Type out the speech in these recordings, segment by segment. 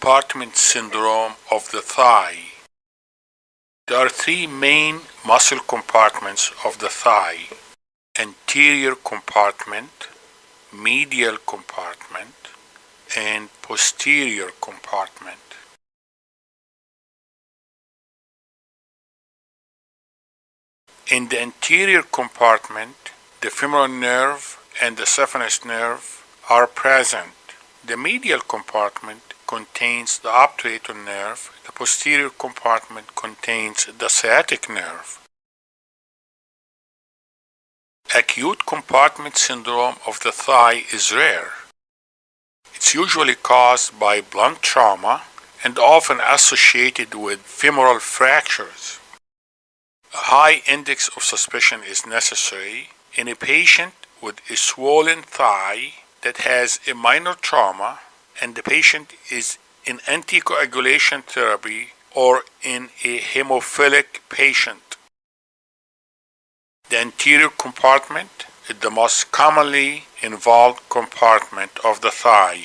compartment syndrome of the thigh. There are three main muscle compartments of the thigh: anterior compartment, medial compartment, and posterior compartment. In the anterior compartment, the femoral nerve and the saphenous nerve are present. The medial compartment contains the obturator nerve. The posterior compartment contains the sciatic nerve. Acute compartment syndrome of the thigh is rare. It's usually caused by blunt trauma and often associated with femoral fractures. A high index of suspicion is necessary in a patient with a swollen thigh that has a minor trauma and the patient is in anticoagulation therapy or in a hemophilic patient. The anterior compartment is the most commonly involved compartment of the thigh.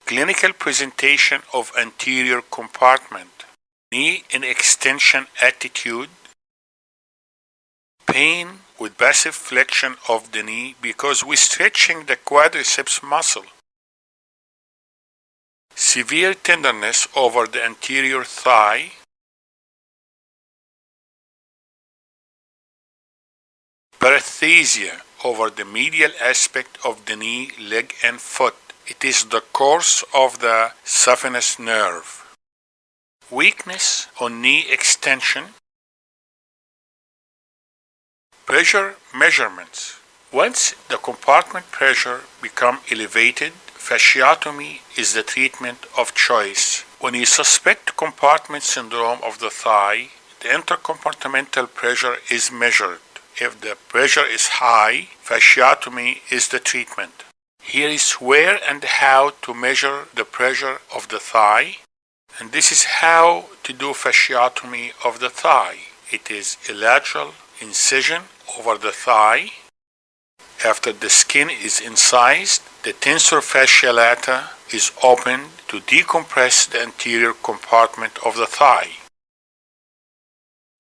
Clinical presentation of anterior compartment: knee in extension attitude, pain with passive flexion of the knee because we're stretching the quadriceps muscle, severe tenderness over the anterior thigh, paresthesia over the medial aspect of the knee, leg, and foot. It is the course of the saphenous nerve. Weakness on knee extension. Pressure measurements. Once the compartment pressure becomes elevated, fasciotomy is the treatment of choice. When you suspect compartment syndrome of the thigh, the intercompartmental pressure is measured. If the pressure is high, fasciotomy is the treatment. Here is where and how to measure the pressure of the thigh, and this is how to do fasciotomy of the thigh. It is a lateral incision over the thigh. After the skin is incised, the tensor fascia lata is opened to decompress the anterior compartment of the thigh.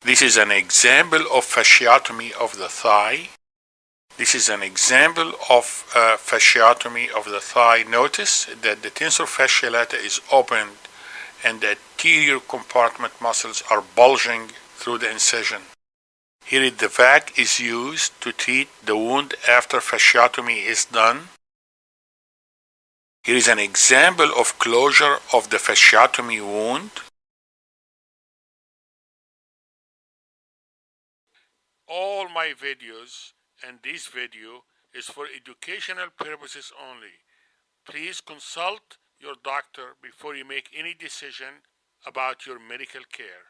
This is an example of fasciotomy of the thigh. This is an example of fasciotomy of the thigh. Notice that the tensor fascia lata is opened and the anterior compartment muscles are bulging through the incision. Here the vac is used to treat the wound after fasciotomy is done. Here is an example of closure of the fasciotomy wound. All my videos and this video is for educational purposes only. Please consult your doctor before you make any decision about your medical care.